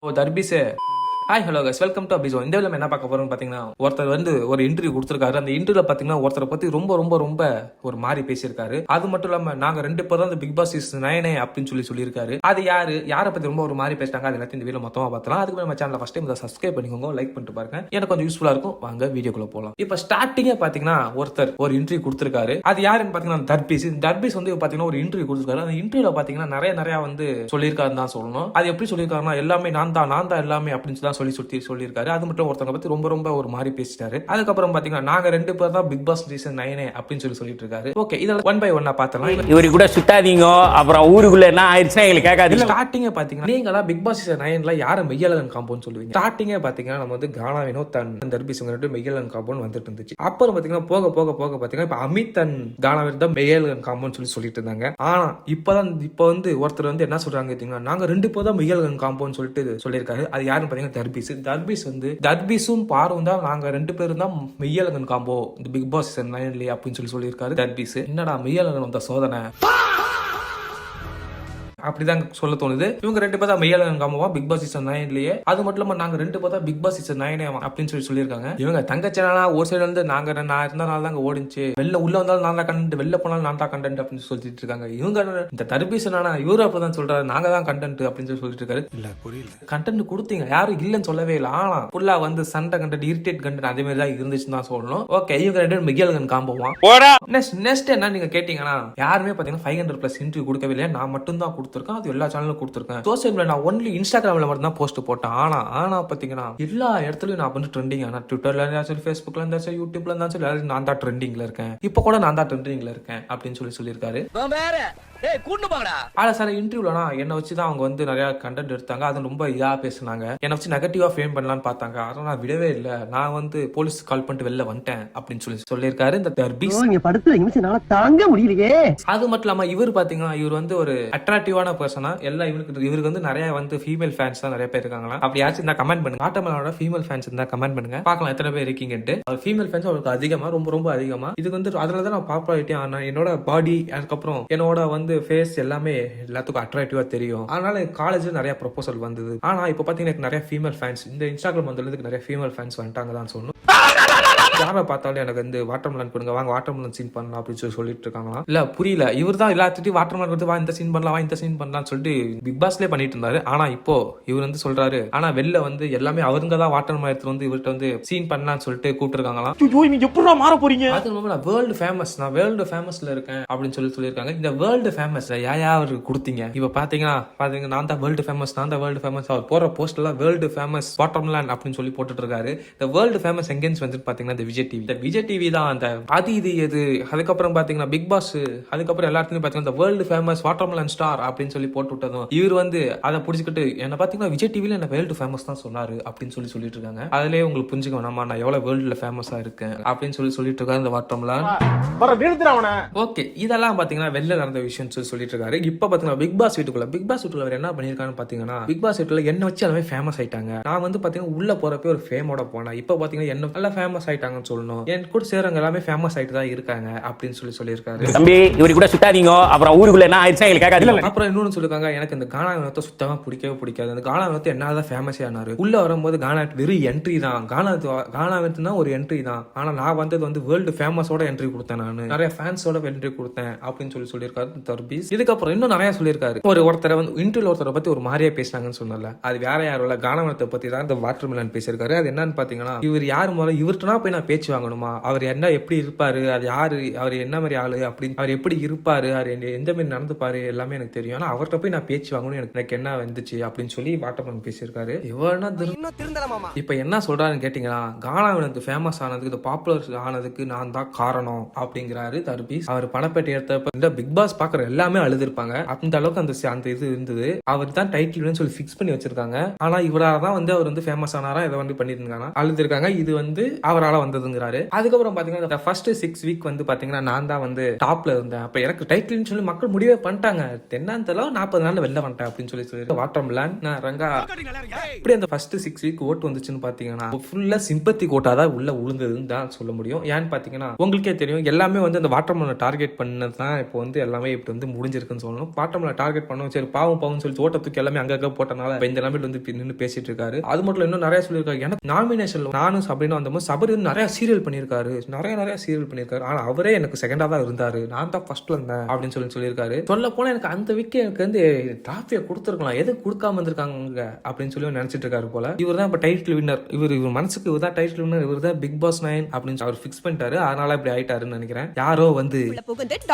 தர்பீஸே hi hello guys welcome to அபிசோ. இந்த வீடியோல என்ன பார்க்க போறோம்னு பாத்தீங்கன்னா, ஒருத்தர் வந்து ஒரு இன்டர்வியூ கொடுத்திருக்காரு. அந்த இன்டர்வியூல பாத்தீங்கன்னா ஒருத்தரை பத்தி ரொம்ப ரொம்ப ரொம்ப ஒரு மாதிரி பேசியிருக்காரு. அது மட்டும் இல்லாம நாங்க 2 பேர் தான் பிக் பாஸ் சீசன் 9 அப்படின்னு சொல்லியிருக்காரு. அது யாரை பத்தி ரொம்ப ஒரு மாதிரி பேசிட்டாங்க, அது எல்லாத்தையும் இந்த வீடியோ மொத்தமா பார்த்தலாம். அதுக்கு நம்ம சேனலை ஃபர்ஸ்ட் டைம் சப்ஸ்கிரைப் பண்ணிக்கோங்க, லைக் பண்ணிட்டு பாருங்க, எனக்கு கொஞ்சம் யூஸ்ஃபுல்லா இருக்கும். வாங்க வீடியோக்குள்ள போலாம். இப்ப ஸ்டார்டிங்கே பாத்தீங்கன்னா ஒருத்தர் ஒரு இன்டர்வியூ கொடுத்திருக்காரு. அது யாருன்னு பாத்தீங்கன்னா தர்பீஸ் வந்து பாத்தீங்கன்னா ஒரு இன்டர்வியூ கொடுத்திருக்காரு. அந்த இன்டர்வியூல பாத்தீங்கன்னா நிறைய வந்து சொல்லியிருக்காருன்னு தான் சொல்லணும். அது எப்படி சொல்லியிருக்காருன்னா, எல்லாமே நான் தான் எல்லாமே அப்படின்னு தான் சொல்லியிருக்காரு. அது மட்டும் ஒருத்தவங்க பத்தி ரொம்ப ரொம்ப ஒரு மாதிரி பேசிட்டாரு. அதுக்கப்புறம் பாத்தீங்கன்னா நாங்க 2 பேர் தான் பிக் பாஸ் சீசன் 9 அப்படின்னு சொல்லிட்டு இருக்காரு. ஓகே, இதெல்லாம் ஒன் பை ஒன்னா பார்த்தலாம். இவரு கூட சுத்தாதீங்க, அப்புறம் ஊருக்குள்ள என்ன ஆயிடுச்சுன்னா எங்களுக்கு கேட்காது. ஸ்டார்டிங்கே பாத்தீங்கன்னா நீங்களா பிக் பாஸ் சீசன் 9ல யாரை மெய்யழகன் காம்பவுண்ட் சொல்லுவீங்க? ஸ்டார்டிங்கே பாத்தீங்கன்னா நம்ம வந்து கானா வினோத் அண்ட் தர்பீஸ் மெய்யழகன் காம்பவுண்ட் வந்துட்டு இருந்துச்சு. அப்புறம் பாத்தீங்கன்னா போக பாத்தீங்கன்னா இப்ப அமித் அண்ட் கானா தான் மெய்யழகன் காம்பவுண்ட் சொல்லிட்டு இருந்தாங்க. ஆனா இப்ப வந்து ஒருத்தர் வந்து என்ன சொல்றாங்க, நாங்க 2 பேர் தான் மெய்யழகன் காம்பவுண்ட் சொல்லியிருக்காரு. அது யாருன்னு பாத்தீங்கன்னா தர்பீஸும் பாரும் தான் நாங்க 2 பேரும் தான் மெய்யழகன் காம்போ இந்த பிக் பாஸ் சீசன் 9 அப்படின்னு சொல்லியிருக்காரு தர்பீஸ். என்னடா மெய்யழகன் வந்த சோதனை அப்படிதான் சொல்ல தோணுது. இவங்க 2 பேர் தான் மெய்யழகன் காம்போவா பிக் பாஸ் சீசன் 9லயே. அது மட்டும் இல்லாம நாங்க 2 பேர் தான் பிக் பாஸ் சீசன் 9 அப்படின்னு சொல்லியிருக்காங்க. இவங்க தங்கச்சனா ஒரு சைடு வந்து நான் இருந்தனால தாங்க ஓடிச்சு, வெளில உள்ள வந்தாலும் நான் தான் கண்டென்ட், வெளில போனாலும் நான் தான் கண்டென்ட் அப்படின்னு சொல்லிட்டு இருக்காங்க. இவங்க இந்த தர்பீஸ் இவரு அப்பதான் சொல்றாரு, நாங்க தான் கண்டென்ட் அப்படின்னு சொல்லிட்டு இருக்காரு. இல்ல புரியல, கண்டென்ட் கொடுத்தீங்க, யாரும் இல்லன்னு சொல்லவே இல்லை. ஆனா ஃபுல்லா வந்து சண்டை கண்டென்ட், இரிட்டேட் கண்டென்ட் அதே மாதிரி தான் இருந்துச்சுன்னு தான் சொல்லணும். ஓகே, இவங்க 2 மெய்யழகன் காம்போவா. நெக்ஸ்ட் என்ன நீங்க கேட்டீங்கன்னா, யாருமே பாத்தீங்கன்னா 500+ இன்டர்வியூ கொடுக்கவே இல்லை, நான் மட்டும் தான் அது எல்லா சேனலும் கொடுத்திருக்கேன். சோசியல் மீடியா நான் ஒன்லி இன்ஸ்டாகிராம்ல மட்டும் தான் போஸ்ட் போட்டேன். ஆனா பாத்தீங்கன்னா எல்லா இடத்துலயும் நான் வந்து ட்ரெண்டிங். ஆனா ட்விட்டர்ல இருந்தாலும் ஃபேஸ்புக்ல இருந்தாலும் யூடியூப்ல இருந்தாலும் நான் தான் ட்ரெண்டிங்ல இருக்கேன். இப்ப கூட நான் தான் ட்ரெண்டிங்ல இருக்கேன் அப்படின்னு சொல்லியிருக்காரு. சார் இன்டர்வியூலனா என்ன வச்சுதான் அவங்க வந்து நிறைய கண்டென்ட் எடுத்தாங்க. அது ரொம்ப இதா பேசினாங்க, என்ன வச்சு நெகட்டிவா ஃபேம் பண்ணலாம்னு பார்த்தாங்க. ஆனா நான் விடவே இல்லை, நான் வந்து போலீஸ் கால் பண்ணிட்டு வெளில வந்துட்டேன் அப்படின்னு சொல்லியிருக்காரு இந்த தர்பீஸ். தாங்க முடியலையே. அது மட்டும் இல்லாம இவர் பாத்தீங்கன்னா இவர் வந்து ஒரு அட்ராக்டிவான பர்சனா. எல்லாம் இவருக்கு வந்து நிறைய வந்து ஃபீமேல் ஃபேன்ஸ் தான் நிறைய பேர் இருக்காங்களா. அப்படியாச்சும் இருந்தா கமெண்ட் பண்ணுங்க. வாட்டர்மெலனோட ஃபீமேல் ஃபேன்ஸ் இருந்தா கமெண்ட் பண்ணுங்க, பார்க்கலாம் எத்தனை பேர் இருக்கீங்கன்ட்டு. அவர் ஃபீமேல் ஃபேன்ஸ் அவருக்கு அதிகமா, ரொம்ப ரொம்ப அதிகமா. இது வந்து அதுலதான் நான் பாப்புலாரிட்டி ஆனா என்னோட பாடி, அதுக்கப்புறம் என்னோட வந்து ஃபேஸ் எல்லாமே எல்லாத்துக்கும் அட்ராக்டிவா தெரியும். அதனால காலேஜ்ல நிறைய ப்ரொபோசல் வந்தது. ஆனா இப்ப பாத்தீங்கன்னா நிறைய ஃபீமேல் ஃபேன்ஸ் இந்த இன்ஸ்டாகிராம் வந்ததுக்கு நிறைய ஃபீமேல் ஃபேன்ஸ் வந்துட்டாங்க தான் சொல்லணும். யாரை பார்த்தாலும் எனக்கு வந்து வாட்டர்மெலன் கொடுங்க, வாங்க வாட்டர்மெலன் சீன் பண்ணலாம் அப்படின்னு சொல்லிட்டு இருக்காங்களா. இல்ல புரியல, இவர் தான் எல்லாத்துட்டையும் வாட்டர்மெலன் கொடுத்து வா இந்த சீன் பண்ணலாம், வா இந்த சீன் பண்ணலாம் சொல்லிட்டு பிக் பாஸ்லயே பண்ணிட்டு இருந்தாரு. ஆனா இப்போ இவர் வந்து சொல்றாரு, ஆனா வெளில வந்து எல்லாமே அவருங்க தான் வாட்டர்மெலன் எடுத்து வந்து இவர்கிட்ட வந்து சீன் பண்ணலாம்னு சொல்லிட்டு கூப்பிட்டுருக்காங்களாம். எப்படா மாற போறீங்க? அது நான் வேர்ல்டு ஃபேமஸ்ல இருக்கேன் அப்படின்னு சொல்லியிருக்காங்க. இந்த வேர்ல்டு ஃபேமஸ் அவருக்கு கொடுத்தீங்க. இப்ப பாத்தீங்கன்னா நான் தான் வேர்ல்டு ஃபேமஸ். அவர் போற போஸ்ட் எல்லாம் வேர்ல்டு ஃபேமஸ் வாட்டர்மெலன் அப்படின்னு சொல்லி போட்டுட்டு இருக்காரு. இந்த வேர்ல்டு ஃபேமஸ் எங்கேன்னு வந்து பாத்தீங்கன்னா விஜய் டிவி தான் அந்த அது இது எது. அதுக்கப்புறம் பாத்தீங்கன்னா பிக் பாஸ், அதுக்கப்புறம் எல்லாத்துலயும் பாத்தீங்கன்னா வேர்ல்டு ஃபேமஸ் வாட்டர்மெலன் ஸ்டார் அப்படின்னு சொல்லி போட்டு விட்டதும் இவர் வந்து அதை புடிச்சுக்கிட்டு என்ன பாத்தீங்கன்னா விஜய் டிவில என்ன வேர்ல்டு ஃபேமஸ் தான் சொன்னாரு அப்படின்னு சொல்லிட்டு இருக்காங்க. அதுலயே உங்களுக்கு புரிஞ்சுக்க வேணாமா நான் எவ்வளவு வேர்ல்டுல ஃபேமஸா இருக்கேன் அப்படின்னு சொல்லிட்டு இருக்காரு இந்த வாட்டர்மெலன். ஓகே, இதெல்லாம் பாத்தீங்கன்னா வெளில நடந்த விஷயம் சொல்லிட்டு இருக்காரு. இப்ப பாத்தீங்கன்னா பிக் பாஸ் வீட்டுக்குள்ள அவர் என்ன பண்ணிருக்கான்னு பாத்தீங்கன்னா, பிக் பாஸ் வீட்டுல என்ன வச்சு எல்லாமே ஃபேமஸ் ஆயிட்டாங்க. நான் வந்து பாத்தீங்கன்னா உள்ள போறப்ப ஒரு ஃபேமோட போனேன். இப்ப பாத்தீங்கன்னா என்ன நல்லா ஃபேமஸ் ஆயிட்டாங்கன்னு சொல்லணும். என் கூட சேர்றவங்க எல்லாமே ஃபேமஸ் ஆயிட்டு தான் இருக்காங்க அப்படின்னு சொல்லியிருக்காரு. தம்பி இவரு கூட சுத்தாதீங்க, அப்புறம் ஊருக்குள்ள என்ன ஆயிடுச்சுன்னா எங்களுக்கு கேட்காது. அப்புறம் இன்னொன்னு சொல்லிருக்காங்க, எனக்கு இந்த கானா வினோத்தை சுத்தமா பிடிக்காது. அந்த கானா வினோத்தை என்னதான் ஃபேமஸே ஆனாரு. உள்ள வரும்போது கானா வெறும் என்ட்ரி தான். கானா வினோத்னா ஒரு என்ட்ரி தான். ஆனா நான் வந்தது வந்து வேர்ல்டு ஃபேமஸோட என்ட்ரி கொடுத்தேன், நான் நிறைய ஃபேன்ஸோட என்ட்ரி கொடுத்தேன் அப்படின்னு சொல்லியிருக்காரு தர்பீஸ். இதுக்கப்புறம் இன்னும் நிறைய சொல்லியிருக்காரு. ஒருத்தரை வந்து இன்டர்வியூல ஒருத்தரை பத்தி ஒரு மாதிரியே பேசினாங்கன்னு சொன்னல, அது வேற யாரும் இல்ல, கானா வினோத்தை பத்தி தான் இந்த வாட்டர்மெலன் பேசியிருக்காரு. அது என்னன்னு பாத்தீங்கன்னா, இவர் யாரு முதல்ல இவர்கிட்ட போய் நான் பேச்சு வாங்கணுமா, அவர் என்ன எப்படி இருப்பாரு, அது யாரு, அவர் என்ன மாதிரி ஆளு அப்படின்னு, அவர் எப்படி இருப்பாரு, அவர் எந்த மாதிரி நடந்துப்பாரு எல்லாமே எனக்கு தெரியும். ஆனா அவர்கிட்ட போய் நான் பேச்சு வாங்கணும், எனக்கு என்ன வந்துச்சு அப்படின்னு சொல்லி வாட்டர்மெலன் பேசியிருக்காரு. இப்ப என்ன சொல்றாருன்னு கேட்டீங்கன்னா, கானா வினோத் ஃபேமஸ் ஆனதுக்கு, இந்த பாப்புலர் ஆனதுக்கு நான் தான் காரணம் அப்படிங்கிறாரு தர்பீஸ். அவர் பணப்பேட்டை எடுத்தப்ப இந்த பிக் பாஸ் பாக்குற எல்லாமே அழுதுருப்பாங்க. அந்த அளவுக்கு அந்த இது இருந்தது. அவர் தான் டைட்டில் சொல்லி பிக்ஸ் பண்ணி வச்சிருக்காங்க. ஆனா இவரால தான் வந்து அவர் வந்து ஃபேமஸ் ஆனாரா இதை வந்து பண்ணிட்டு இருக்காங்க, அழுதுருக்காங்க. இது வந்து அவரால் வந்தது பண்றதுங்கிறாரு. அதுக்கப்புறம் பாத்தீங்கன்னா ஃபர்ஸ்ட் 6 வீக் வந்து பாத்தீங்கன்னா நான் தான் வந்து டாப்ல இருந்தேன். அப்ப எனக்கு டைட்டில்னு சொல்லி மக்கள் முடிவே பண்ணிட்டாங்க. என்னன்னு தெரியல 40 நாள்ல வெளில வந்துட்டேன் அப்படின்னு சொல்லி வாட்டர் மிலான் நான் ரங்கா இப்படி அந்த ஃபர்ஸ்ட் 6 வீக் ஓட்டு வந்துச்சுன்னு பாத்தீங்கன்னா ஃபுல்லா சிம்பத்தி கோட்டா தான் உள்ள உளுந்ததுன்னு தான் சொல்ல முடியும். ஏன்னு பாத்தீங்கன்னா உங்களுக்கே தெரியும் எல்லாமே வந்து அந்த வாட்டர் மிலான் டார்கெட் பண்ணது தான் இப்போ வந்து எல்லாமே இப்படி வந்து முடிஞ்சிருக்குன்னு சொல்லணும். வாட்டர் மிலான் டார்கெட் பண்ணோம் சரி பாவம் சொல்லி ஓட்டத்துக்கு எல்லாமே அங்கங்க போட்டனால இந்த நிலைமையில வந்து நின்று பேசிட்டு இருக்காரு. அது மட்டும் இன்னும் நிறைய சொல்லியிருக்காரு. எனக்கு நாமினேஷன்ல நானும் சபரின்னு வந்தபோது சபரி வந்து நிறைய சீரியல் பண்ணியிருக்காரு, நிறைய சீரியல் பண்ணியிருக்காரு. ஆனா அவரே எனக்கு செகண்டா தான் இருந்தாரு, நான் தான் ஃபர்ஸ்ட்ல இருந்தேன் அப்படின்னு சொல்லியிருக்காரு. சொல்ல போனா எனக்கு அந்த வீக்கே எனக்கு வந்து டிராஃபியை கொடுத்துருக்கலாம், எதுக்கு கொடுக்காம இருந்திருக்காங்க அப்படின்னு சொல்லி நினைச்சிட்டு இருக்காரு போல. இவர் தான் இப்ப டைட்டில் வின்னர், இவர் மனசுக்கு இவர் தான் டைட்டில் வின்னர், இவர் தான் பிக் பாஸ் 9 அப்படின்னு அவர் ஃபிக்ஸ் பண்ணிட்டாரு. அதனால இப்படி ஆயிட்டாருன்னு நினைக்கிறேன். யாரோ வந்து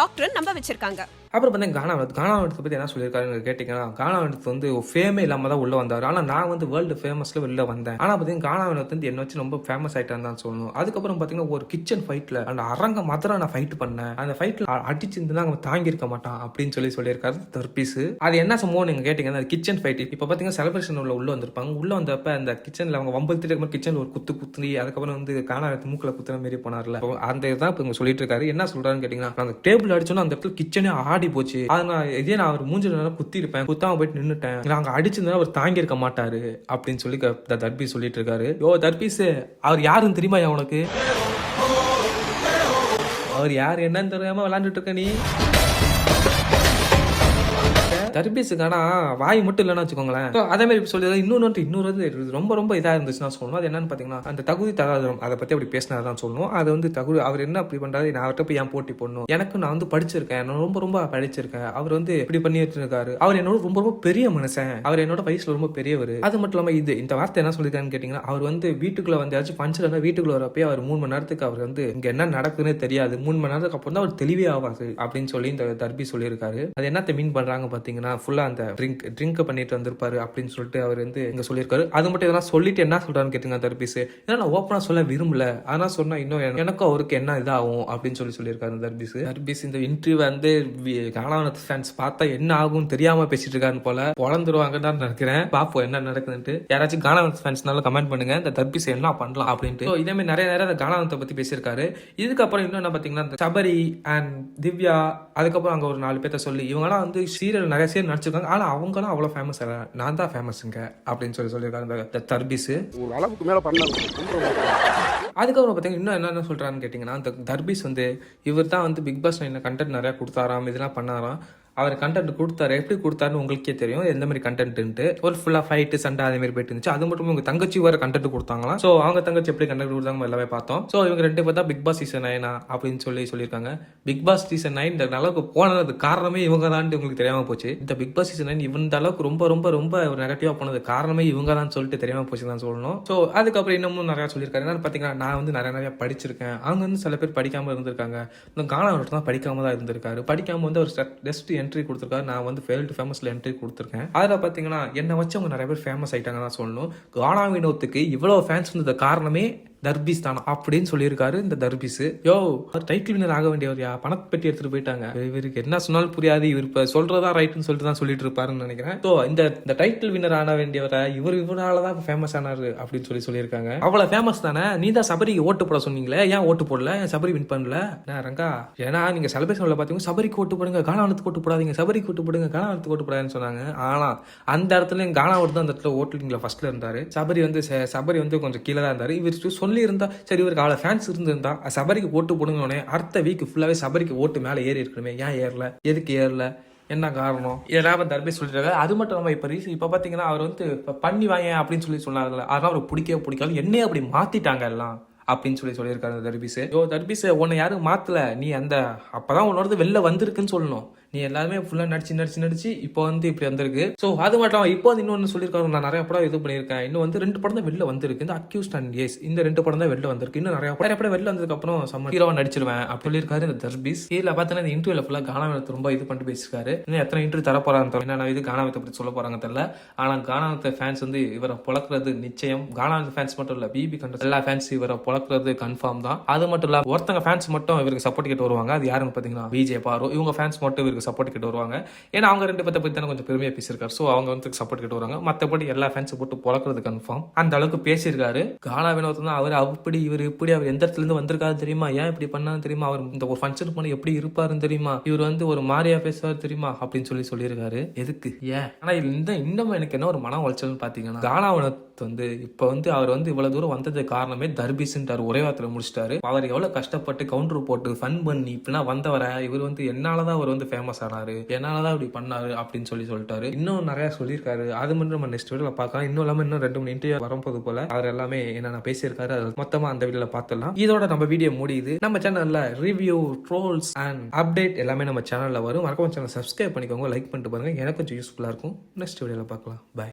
டாக்டர் நம்ப வச்சிருக்காங்க. அப்புறம் பார்த்தா கானாவனத்தை பத்தி என்ன சொல்லியிருக்காரு கேட்டீங்கன்னா, கானாவனத்து வந்து ஃபேமே இல்லாம தான் உள்ள வந்தாரு. ஆனா நான் வந்து வேர்ல்டு ஃபேமஸ்ல வெளில வந்தேன். ஆனா பாத்தீங்கன்னா கானாவனத்து வந்து என்ன வச்சு ரொம்ப ஃபேமஸ் ஆயிட்டான்னு தான் சொல்லணும். அதுக்கப்புறம் பாத்தீங்கன்னா ஒரு கிச்சன் ஃபைட்ல அந்த அரங்க மதுரை நான் ஃபைட் பண்ணேன், அந்த ஃபைட்ல அடிச்சிருந்தா அவன் தாங்கி இருக்க மாட்டான் அப்படின்னு சொல்லியிருக்காரு தர்பீஸ். அது என்ன சம்பவம் நீங்க கேட்டீங்கன்னா கிச்சன் ஃபைட். இப்ப பாத்தீங்கன்னா செலிப்ரேஷன் உள்ள வந்திருப்பாங்க. உள்ள வந்தப்ப அந்த கிச்சன்ல அவங்க வம்பழுத்திட்டு இருக்க கிச்சன்ல ஒரு குத்துனி அதுக்கப்புறம் வந்து கானாவனத்து மூக்குல குத்துற மாதிரி போனார்ல, அந்த இதான் இப்ப சொல்லிட்டு இருக்காரு. என்ன சொல்றாருன்னு கேட்டீங்கன்னா, நாங்க டேபிள் அடிச்சோன்னா அந்த இடத்துல கிச்சனே ஆடி போச்சு. இதே நான் அவர் மூஞ்சில குத்தி இருப்பேன், குத்தாம போயிட்டு நின்னுட்டேன், நாங்க அடிச்சிருந்தா அவர் தாங்கி இருக்க மாட்டாரு அப்படின்னு சொல்லி தர்பீஸ் சொல்லிட்டு இருக்காரு. தர்பீஸ் அவர் யாருன்னு தெரியுமா உனக்கு? அவர் யாரு என்னன்னு தெரியாம விளையாண்டுட்டு இருக்க நீ. தர்பீஸுக்கான வாய் மட்டும் இல்லைன்னு வச்சுக்கோங்களேன். அதே மாதிரி சொல்லி இன்னொரு ரொம்ப இதா இருந்துச்சுன்னா சொல்லணும். அது என்னன்னு பாத்தீங்கன்னா அந்த தகுதி தராதரம் அதை பத்தி அப்படி பேசினாதான் சொல்லணும். அது வந்து அவர் என்ன அப்படி பண்றாரு, நான் அவர்கிட்ட போய் ஏன் போட்டி போடணும், எனக்கு நான் வந்து படிச்சிருக்கேன், நான் ரொம்ப படிச்சிருக்கேன், அவர் வந்து இப்படி பண்ணிட்டு இருக்காரு, அவர் என்னோட ரொம்ப பெரிய மனுஷன், அவர் என்னோட வயசுல ரொம்ப பெரியவர். அது மட்டும் இல்லாம இந்த வார்த்தை என்ன சொல்லிருக்கான்னு கேட்டீங்கன்னா, அவர் வந்து வீட்டுக்குள்ள வந்து ஏதாச்சும் ஃபங்க்ஷன் வீட்டுக்குள்ள வரப்பே அவர் 3 மணி நேரத்துக்கு அவர் வந்து இங்க என்ன நடக்குதுன்னு தெரியாது, 3 மணி நேரத்துக்கு அப்புறம் தான் அவர் தெளிவே ஆகாது அப்படின்னு சொல்லி இந்த தர்பீஸ் சொல்லியிருக்காரு. அது என்னத்தை மீன் பண்றாங்க பாத்தீங்கன்னா ஃபுல்லா அந்த ட்ரிங்க் பண்ணிட்டு வந்திருப்பாரு அப்படின்னு சொல்லிட்டு அவர் வந்து இங்க சொல்லியிருக்காரு. அது மட்டும் இதெல்லாம் சொல்லிட்டு என்ன சொல்றாருன்னு கேட்டீங்க தர்பீஸ், ஏன்னா நான் ஓப்பனா சொல்ல விரும்பல, ஆனா சொன்னா இன்னும் எனக்கும் அவருக்கு என்ன இதாகும் அப்படின்னு சொல்லியிருக்காரு தர்பீஸ். இந்த இன்டர்வியூ வந்து கானாவனத்து ஃபேன்ஸ் பார்த்தா என்ன ஆகும் தெரியாம பேசிட்டு இருக்காரு போல, பொழந்துருவாங்கன்னு தான் நினைக்கிறேன். பாப்போம் என்ன நடக்குதுன்ட்டு. யாராச்சும் கானாவனத்து ஃபேன்ஸ்னால கமெண்ட் பண்ணுங்க இந்த தர்பீஸ் என்ன பண்ணலாம் அப்படின்ட்டு. இதே மாதிரி நிறைய கானாவனத்தை பத்தி பேசியிருக்காரு. இதுக்கப்புறம் இன்னும் என்ன பாத்தீங்கன்னா சபரி அண்ட் திவ்யா அதுக்கப்புறம் அங்க ஒரு 4 பேர்த்த சொல்லி இவங்கலாம் வந்து சீரியல் நிறைய சீரியல் நடிச்சிருக்காங்க, ஆனா அவங்கலாம் அவ்வளவு ஃபேமஸ் இல்ல, நான் தான் ஃபேமஸ்ங்க அப்படின்னு சொல்லியிருக்காங்க தர்பீஸ். ஒரு அளவுக்கு மேல பண்ணாங்க. அதுக்கப்புறம் பார்த்தீங்கன்னா இன்னும் என்ன சொல்றான்னு கேட்டிங்கன்னா, அந்த தர்பீஸ் வந்து இவர் தான் வந்து பிக் பாஸ் 9 கண்டென்ட் நிறையா கொடுத்தாராம், இதெல்லாம் பண்ணாராம். அவர் கண்டென்ட் கொடுத்தாரு, எப்படி கொடுத்தாருன்னு உங்களுக்கே தெரியும் எந்த மாதிரி கண்டென்ட்டு. ஒரு ஃபுல்லா ஃபைட்டு சண்டை அதே மாதிரி போயிட்டு இருந்துச்சு. அது மட்டும் உங்க தங்கச்சி வேற கண்டென்ட் கொடுத்தாங்களாம். ஸோ அவங்க தங்கச்சி எப்படி கண்டென்ட் கொடுத்தாங்க எல்லாமே பார்த்தோம். ஸோ இவங்க 2 பேர் தான் பிக் பாஸ் சீசன் 9 அப்படின்னு சொல்லியிருக்காங்க. பிக் பாஸ் சீசன் 9 இந்த அளவுக்கு போனது காரணமே இவங்க தான் உங்களுக்கு தெரியாம போச்சு. இந்த பிக் பாஸ் சீசன் 9 இந்த அளவுக்கு ரொம்ப ஒரு நெகட்டிவா போனது காரணமே இவங்க தான் சொல்லிட்டு தெரியாம போச்சு தான் சொல்லணும். ஸோ அதுக்கப்புறம் இன்னமும் நிறைய சொல்லியிருக்காரு. என்னன்னு பார்த்தீங்கன்னா, நான் வந்து நிறைய படிச்சிருக்கேன், அவங்க வந்து சில பேர் படிக்காம இருந்திருக்காங்க, இந்த கானாவனத்து தான் படிக்காம தான் இருந்திருக்காரு. படிக்காம வந்து ஒரு டெஸ்ட் என்ட்ரி கொடுத்திருக்காரு, நான் வந்து வேர்ல்டு ஃபேமஸ்ல என்ட்ரி கொடுத்திருக்கேன். அதில் பார்த்தீங்கன்னா என்ன வச்சு அவங்க நிறைய பேர் ஃபேமஸ் ஆயிட்டாங்க தான் சொல்லணும். கானாவினோத்துக்கு இவ்வளவு ஃபேன்ஸ் இருந்தது காரணமே தர்பீஸ் தானா அப்படின்னு சொல்லியிருக்காரு இந்த தர்பீஸ். டைட்டில் வின்னர் ஆக வேண்டியவரையா பணப்பெட்டி எடுத்துட்டு போயிட்டாங்க, இவருக்கு என்ன சொன்னாலும் புரியாது, இவர் இப்ப சொல்றதா ரைட்னு சொல்லிட்டு தான் சொல்லிட்டு இருப்பாருன்னு நினைக்கிறேன். ஸோ இந்த டைட்டில் வின்னர் ஆன வேண்டியவரை இவராலதான் ஃபேமஸ் ஆனாரு அப்படின்னு சொல்லியிருக்காங்க. அவ்வளவு ஃபேமஸ் தானே, நீ தான் சபரிக்கு ஓட்டு போட சொன்னீங்களே, ஏன் ஓட்டு போடல, சபரி வின் பண்ணல ரங்கா? ஏன்னா நீங்க செலிப்ரேஷன்ல பாத்தீங்கன்னா சபரிக்கு ஓட்டு போடுங்க, கானாவனத்துக்கு ஓட்டு போடாதீங்க, சபரிக்கு ஓட்டு போடுங்க, கானாவனத்துக்கு ஓட்டு போடாதுன்னு சொன்னாங்க. ஆனா அந்த இடத்துல கானாவனத்து தான் அந்த இடத்துல ஓட்டுல ஃபர்ஸ்ட்ல இருந்தாரு. சபரி வந்து கொஞ்சம் கீழே தான் இருந்தாரு. இவர் சொல்லி இருந்தா சரி, இவருக்கு அவ்வளவு ஃபேன்ஸ் இருந்திருந்தா சபரிக்கு ஓட்டு போடுங்க, அடுத்த வீக் ஃபுல்லாவே சபரிக்கு ஓட்டு மேல ஏறி இருக்கணுமே, ஏன் ஏறல, எதுக்கு ஏறல, என்ன காரணம், இதெல்லாம் தர்பீஸ் சொல்லிட்டு. அது மட்டும் நம்ம இப்ப பாத்தீங்கன்னா அவர் வந்து பண்ணி வாங்க அப்படின்னு சொல்லி சொன்னாங்கல்ல, அதெல்லாம் அவருக்கு பிடிக்காது, என்னையே அப்படி மாத்திட்டாங்க எல்லாம் அப்படின்னு சொல்லியிருக்காரு தர்பீஸ். தர்பீஸ் உன்னை யாரும் மாத்தல, நீ அப்பதான் உன்னோட வெளில வந்திருக்குன்னு சொல்லணும். நீ எல்லாருமே ஃபுல்லா நடிச்சு இப்போ வந்து இப்படி வந்திருக்கு. ஸோ அது மட்டும் இப்போ வந்து இன்னொன்று சொல்லியிருக்காரு, நான் நிறைய படம் இது பண்ணியிருக்கேன், இன்னும் வந்து 2 படம் தான் வெளில வந்திருக்கு, இந்த அக்யூஸ்ட் அண்ட் எஸ் இந்த 2 படம் தான் வெளில வந்திருக்கு, இன்னும் நிறைய படம் வெளில வந்ததுக்கு அப்புறம் செம்ம ஹீரோவா நடிச்சிருவேன் அப்படி சொல்லியிருக்காரு இந்த தர்பீஸ். இதுல பார்த்தீங்கன்னா இந்த இன்டர்வியூல ஃபுல்லா கானாவனத்தை ரொம்ப இது பண்ணிட்டு பேசியிருக்காரு. இன்னும் எத்தனை இன்டர்வியூ தர போறாங்க, என்ன இது கானாவனத்தை பற்றி சொல்ல போறாங்க தெரியல. ஆனா கானாவனத்தை ஃபேன்ஸ் வந்து இவரை பொழக்கிறது நிச்சயம். கானாவனத்தை ஃபேன்ஸ் மட்டும் இல்ல, பிபி கண்ட எல்லா ஃபேன்ஸ் இவரை பொழக்கிறது கன்ஃபார்ம் தான். அது மட்டும் இல்ல ஒருத்தங்க ஃபேன்ஸ் மட்டும் இவருக்கு சப்போர்ட் கேட்டு வருவாங்க, அது யாருன்னு பாத்தீங்கன்னா விஜய் பாரு. இவங்க ஃபேன்ஸ் மட்டும் இவருக்கு இவருக்கு சப்போர்ட் கிட்ட வருவாங்க. ஏன்னா அவங்க 2 பேர்த்த பத்தி தானே கொஞ்சம் பெருமையா பேசியிருக்காரு. ஸோ அவங்க வந்து சப்போர்ட் கிட்ட வருவாங்க. மற்றபடி எல்லா ஃபேன்ஸை போட்டு பொழக்கிறது கன்ஃபார்ம். அந்த அளவுக்கு பேசியிருக்காரு. கானா வினோத் தான் அவர் அப்படி இவர் இப்படி அவர் எந்த இடத்துல இருந்து வந்திருக்காரு தெரியுமா, ஏன் இப்படி பண்ணாரு தெரியுமா, அவர் இந்த ஒரு ஃபங்க்ஷன் பண்ண எப்படி இருப்பாருன்னு தெரியுமா, இவர் வந்து ஒரு மாரியா பேசுவார் தெரியுமா அப்படின்னு சொல்லியிருக்காரு. எதுக்கு ஏன்? ஆனா இன்னும் எனக்கு என்ன ஒரு மன உளைச்சல்னு பாத்தீங்கன்னா, கானா வினோத் வந்து இப்ப வந்து அவர் வந்து இவ்வளவு தூரம் வந்ததுக்கு காரணமே தர்பீஸ்ன்றாரு, ஒரே வாரத்துல முடிச்சிட்டாரு. அவர் எவ்வளவு கஷ்டப்பட்டு கவுண்டர் போட்டு ஃபன் பண்ணி இப்படிலாம் வந்தவரை இவர் வந்து என்னாலதான் அவர் வந்து ஃபேமஸ் ஆனாரு, என்னாலதான் இப்படி பண்ணாரு அப்படின்னு சொல்லிட்டாரு. இன்னும் நிறைய சொல்லியிருக்காரு. அது மட்டும் நம்ம நெக்ஸ்ட் வீடியோல பார்க்கலாம். இன்னும் இல்லாம இன்னும் 2-3 இன்டர்வியூ வரும்போது போல அவர் எல்லாமே என்னென்ன பேசியிருக்காரு அது மொத்தமா அந்த வீடியோல பார்த்துடலாம். இதோட நம்ம வீடியோ முடியுது. நம்ம சேனல்ல ரிவ்யூ, ட்ரோல்ஸ் அண்ட் அப்டேட் எல்லாமே நம்ம சேனல்ல வரும். மறக்காம சேனல் சப்ஸ்கிரைப் பண்ணிக்கோங்க, லைக் பண்ணிட்டு பாருங்க. எனக்கு கொஞ்சம் யூஸ்ஃபுல்லா இருக்கும். நெக்ஸ்ட் வீடியோல பார்க்கலாம். பை.